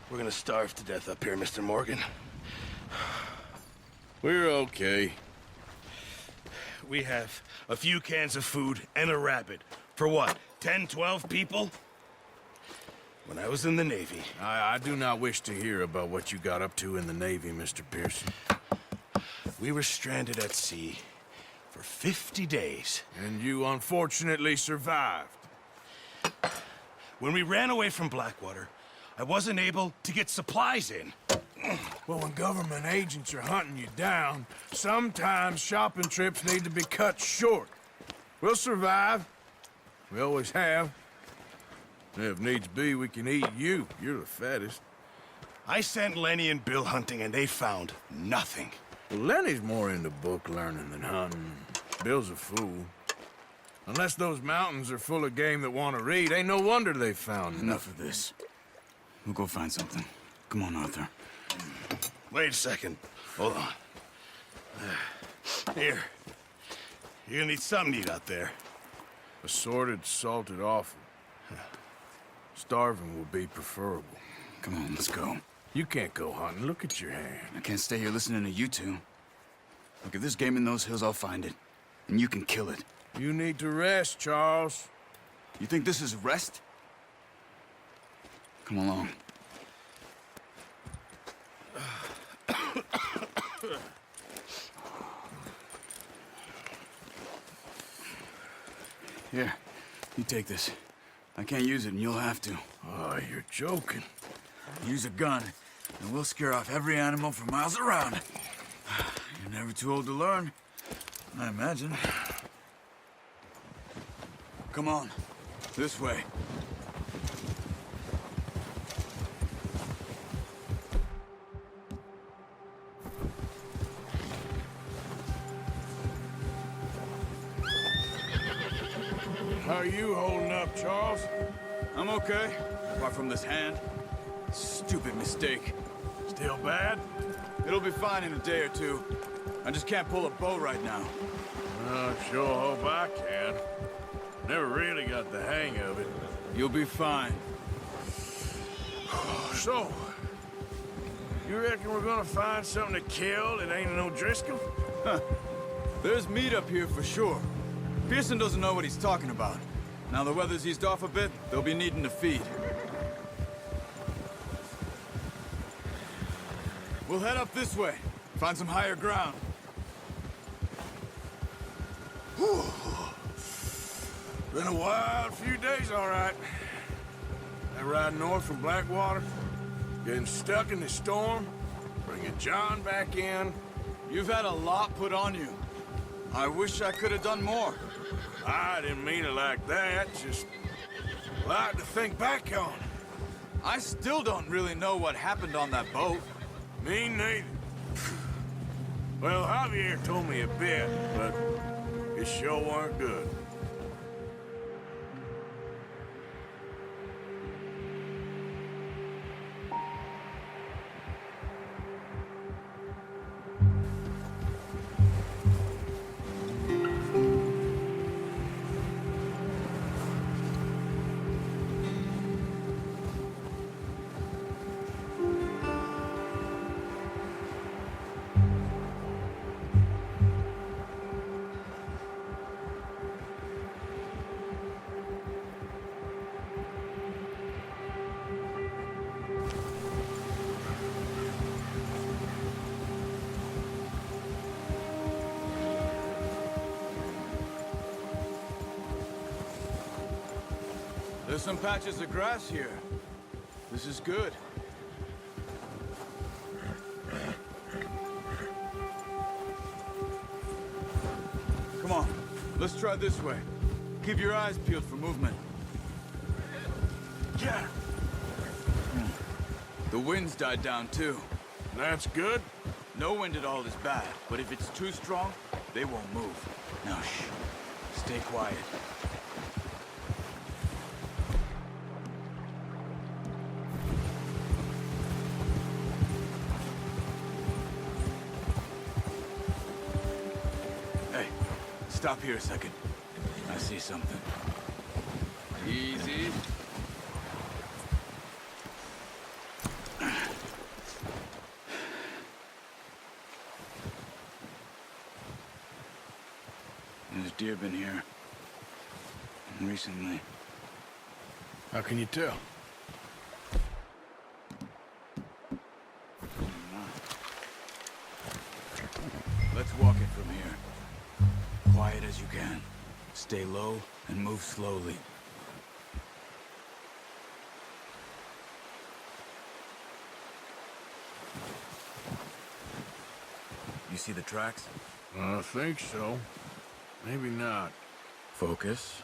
We're gonna starve to death up here, Mr. Morgan. We're okay. We have a few cans of food and a rabbit. For what, 10, 12 people? When I was in the Navy... I do not wish to hear about what you got up to in the Navy, Mr. Pearson. We were stranded at sea for 50 days. And you unfortunately survived. When we ran away from Blackwater, I wasn't able to get supplies in. Well, when government agents are hunting you down, sometimes shopping trips need to be cut short. We'll survive. We always have. If needs be, we can eat you. You're the fattest. I sent Lenny and Bill hunting, and they found nothing. Well, Lenny's more into book learning than hunting. Bill's a fool. Unless those mountains are full of game that want to read, ain't no wonder they found Enough of this. We'll go find something. Come on, Arthur. Wait a second. Hold on. Here. You're gonna need something to eat out there. Assorted, salted offal. Starving will be preferable. Come on, let's go. You can't go hunting. Look at your hand. I can't stay here listening to you two. Look, if there's game in those hills, I'll find it. And you can kill it. You need to rest, Charles. You think this is rest? Come along. Here, you take this. I can't use it, and you'll have to. Oh, you're joking. Use a gun, and we'll scare off every animal for miles around. You're never too old to learn, I imagine. Come on, this way. How are you holding up, Charles? I'm okay, apart from this hand. Stupid mistake. Still bad? It'll be fine in a day or two. I just can't pull a bow right now. I sure hope I can. Never really got the hang of it. You'll be fine. So, you reckon we're gonna find something to kill that ain't no Driscoll? Huh. There's meat up here for sure. Pearson doesn't know what he's talking about. Now the weather's eased off a bit, they'll be needing to feed. We'll head up this way. Find some higher ground. Whew. Been a wild few days, all right. That ride north from Blackwater, getting stuck in the storm, bringing John back in. You've had a lot put on you. I wish I could have done more. I didn't mean it like that, just a lot to think back on. I still don't really know what happened on that boat. Me neither. Well, Javier told me a bit, but it sure weren't good. There's some patches of grass here. This is good. Come on, let's try this way. Keep your eyes peeled for movement. Yeah, The wind's died down too. that's good. No wind at all is bad, but if it's too strong, they won't move. Now shh, stay quiet. Hey, stop here a second. I see something. Easy. There's deer been here. Recently. How can you tell? Let's walk it from here. Quiet as you can. Stay low and move slowly. You see the tracks? I think so. Maybe not. Focus.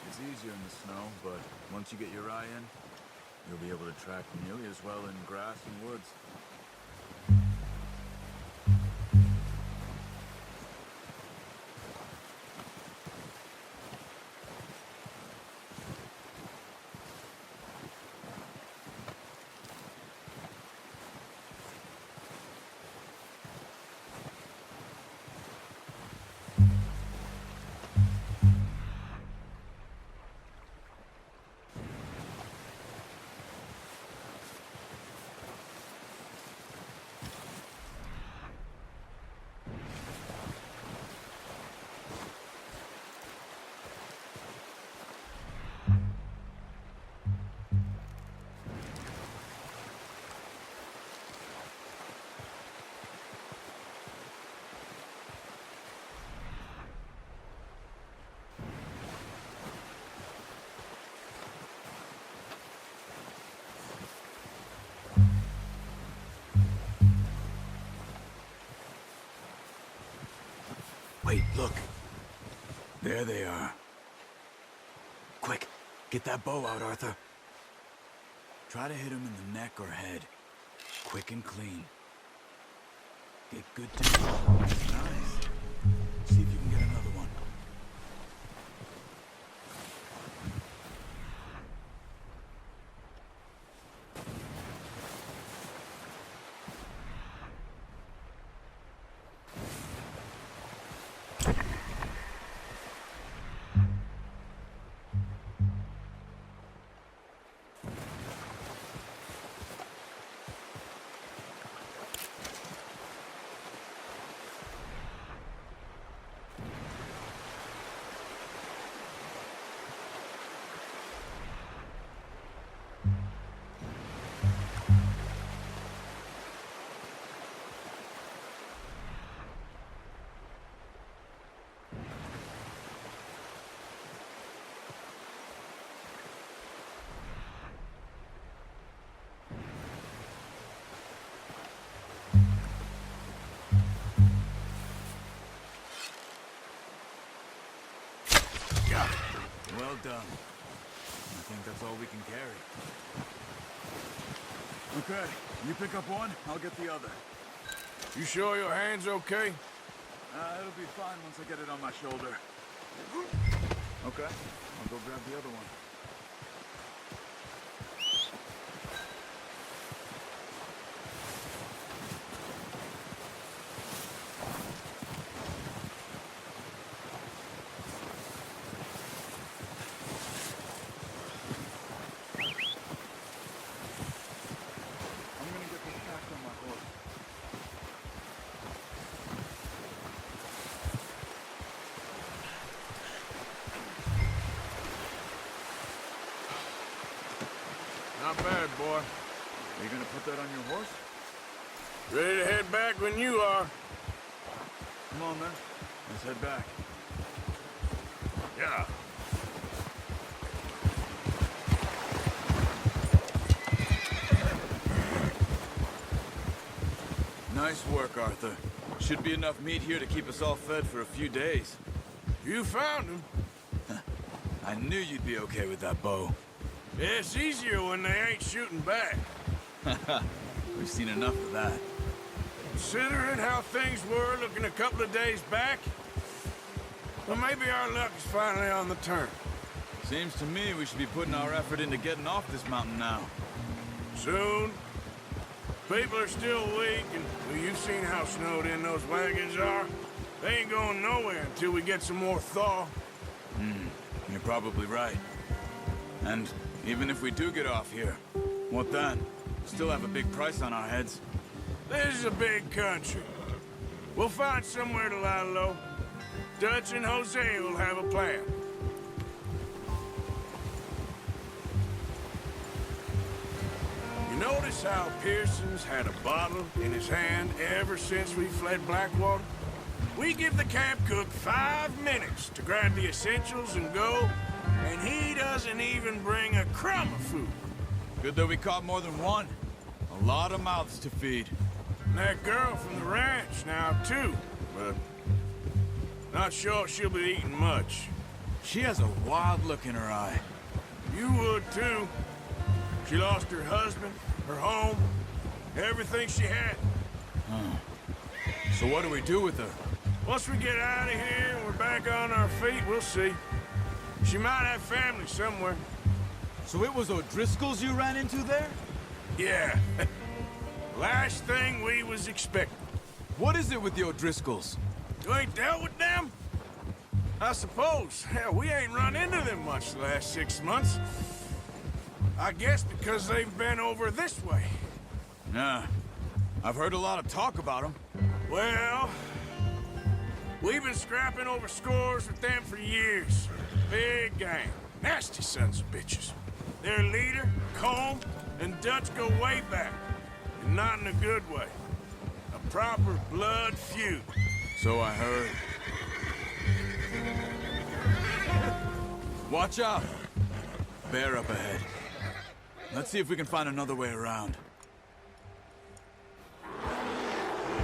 It's easier in the snow, but once you get your eye in, you'll be able to track nearly as well in grass and woods. Wait, look. There they are. Quick, get that bow out, Arthur. Try to hit him in the neck or head. Quick and clean. Get good distance. Nice. See if you can get another one. Well done. I think that's all we can carry. Okay, you pick up one, I'll get the other. You sure your hand's okay? It'll be fine once I get it on my shoulder. Okay, I'll go grab the other one. Not bad, boy. Are you gonna put that on your horse? Ready to head back when you are. Come on, then. Let's head back. Yeah. Nice work, Arthur. Should be enough meat here to keep us all fed for a few days. You found him. I knew you'd be okay with that bow. It's easier when they ain't shooting back. We've seen enough of that. Considering how things were looking a couple of days back, well, maybe our luck is finally on the turn. Seems to me we should be putting our effort into getting off this mountain now. Soon. People are still weak, and well, you've seen how snowed in those wagons are. They ain't going nowhere until we get some more thaw. You're probably right. And even if we do get off here, what then? Still have a big price on our heads. This is a big country. We'll find somewhere to lie low. Dutch and Jose will have a plan. You notice how Pearson's had a bottle in his hand ever since we fled Blackwater? We give the camp cook 5 minutes to grab the essentials and go, and he doesn't even bring a crumb of food. Good that we caught more than one. A lot of mouths to feed. And that girl from the ranch now, too, but not sure she'll be eating much. She has a wild look in her eye. You would, too. She lost her husband, her home, everything she had. So what do we do with her? Once we get out of here and we're back on our feet, we'll see. She might have family somewhere. So it was O'Driscoll's you ran into there? Yeah. Last thing we was expecting. What is it with the O'Driscolls? You ain't dealt with them? I suppose. Hell, we ain't run into them much the last 6 months. I guess because they've been over this way. Nah. I've heard a lot of talk about them. Well, we've been scrapping over scores with them for years. Big gang. Nasty sons of bitches. Their leader, Combe, and Dutch go way back. And not in a good way. A proper blood feud. So I heard. Watch out! Bear up ahead. Let's see if we can find another way around.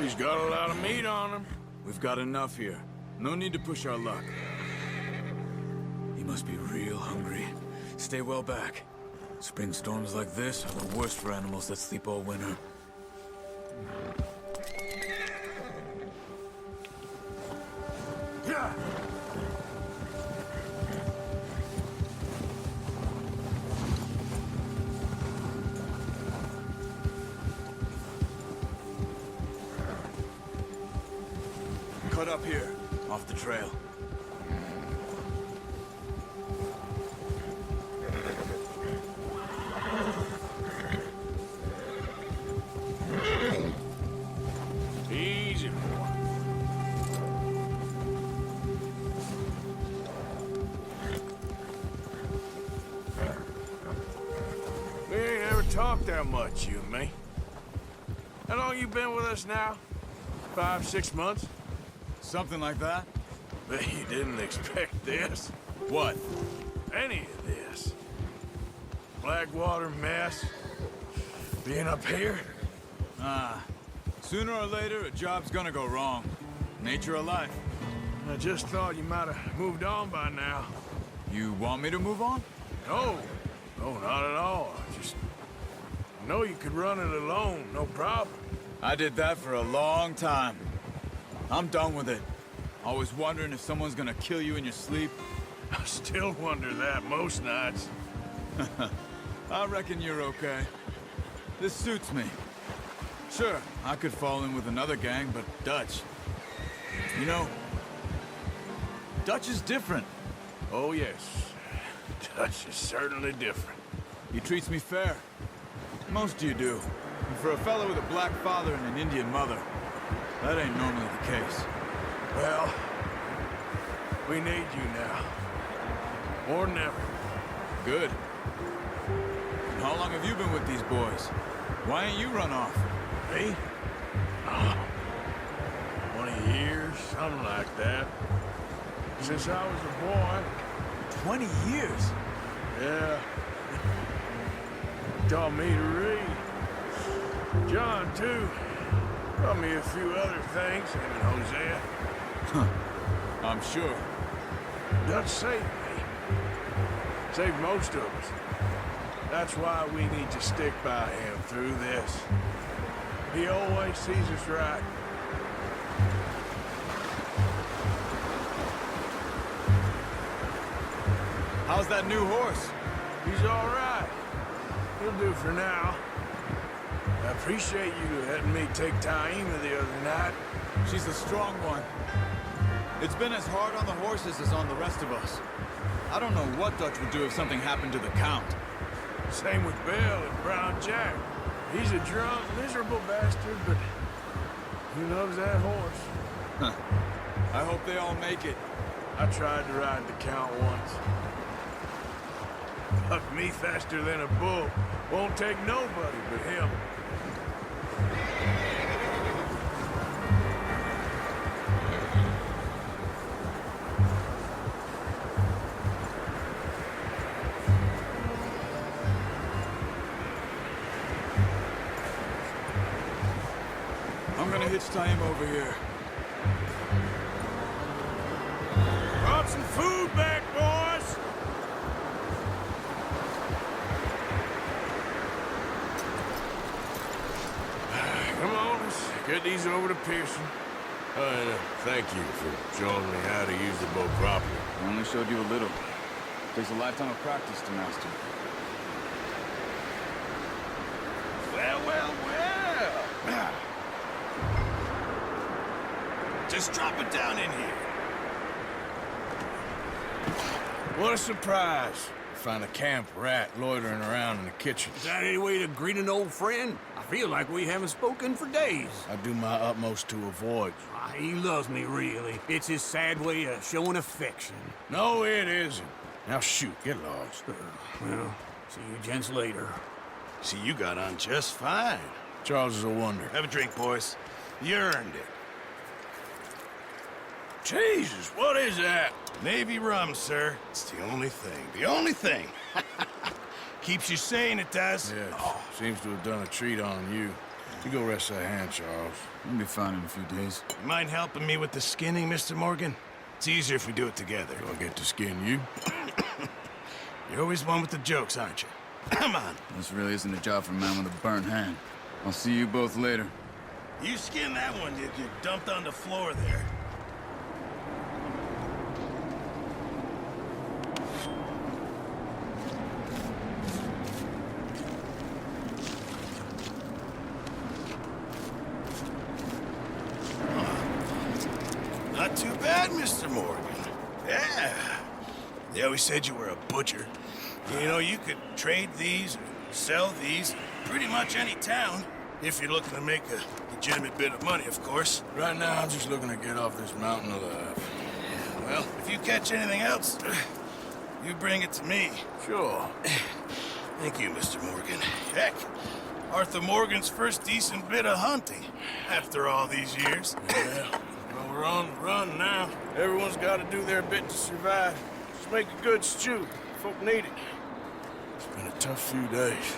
He's got a lot of meat on him. We've got enough here. No need to push our luck. He must be real hungry. Stay well back. Spring storms like this are the worst for animals that sleep all winter. Yeah. Cut up here, off the trail. Easy, boy. We ain't ever talked that much, you and me. How long you been with us now? 5, 6 months? Something like that? Bet you didn't expect this. What? Any of this. Blackwater mess. Being up here. Sooner or later, a job's gonna go wrong. Nature of life. I just thought you might have moved on by now. You want me to move on? No. No, not at all. I know you could run it alone, no problem. I did that for a long time. I'm done with it. Always wondering if someone's gonna kill you in your sleep. I still wonder that most nights. I reckon you're okay. This suits me. Sure, I could fall in with another gang, but Dutch... You know, Dutch is different. Oh, yes. Dutch is certainly different. He treats me fair. Most of you do. And for a fellow with a black father and an Indian mother, that ain't normally the case. Well, we need you now. More than ever. Good. And how long have you been with these boys? Why ain't you run off? Me? Oh, 20 years, something like that. Since I was a boy. 20 years? Yeah. Taught me to read. John, too. Taught me a few other things, him and Hosea. I'm sure. Dutch saved me. Saved most of us. That's why we need to stick by him through this. He always sees us right. How's that new horse? He's all right. He'll do for now. I appreciate you letting me take Taima the other night. She's a strong one. It's been as hard on the horses as on the rest of us. I don't know what Dutch would do if something happened to the Count. Same with Bill and Brown Jack. He's a drunk, miserable bastard, but he loves that horse. Huh. I hope they all make it. I tried to ride the Count once. Bucked me faster than a bull. Won't take nobody but him. I'm gonna hitch tie him over here. Brought some food back, boys! Come on, let's get these over to Pearson. And thank you for showing me how to use the boat properly. I only showed you a little. Takes a lifetime of practice to master. Well, well, well. Just drop it down in here. What a surprise. Find a camp rat loitering around in the kitchen. Is that any way to greet an old friend? I feel like we haven't spoken for days. I do my utmost to avoid you. He loves me, really. It's his sad way of showing affection. No, it isn't. Now shoot, get lost. Well, see you gents later. See, you got on just fine. Charles is a wonder. Have a drink, boys. You earned it. Jesus, what is that? Navy rum, sir. It's the only thing. The only thing. Keeps you sane, it does. Yes, seems to have done a treat on you. You go rest that hand, Charles. We'll be fine in a few days. You mind helping me with the skinning, Mr. Morgan? It's easier if we do it together. Do I get to skin you? You're always one with the jokes, aren't you? Come on. This really isn't a job for a man with a burnt hand. I'll see you both later. You skinned that one, did you? Dumped on the floor there. Not too bad, Mr. Morgan. Yeah. They always said you were a butcher. You know, you could trade these, or sell these, in pretty much any town, if you're looking to make a legitimate bit of money, of course. Right now, I'm just looking to get off this mountain alive. Well, if you catch anything else, you bring it to me. Sure. Thank you, Mr. Morgan. Heck, Arthur Morgan's first decent bit of hunting, after all these years. Yeah. Well, we're on the run now. Everyone's got to do their bit to survive. Just make a good stew. Folk need it. It's been a tough few days.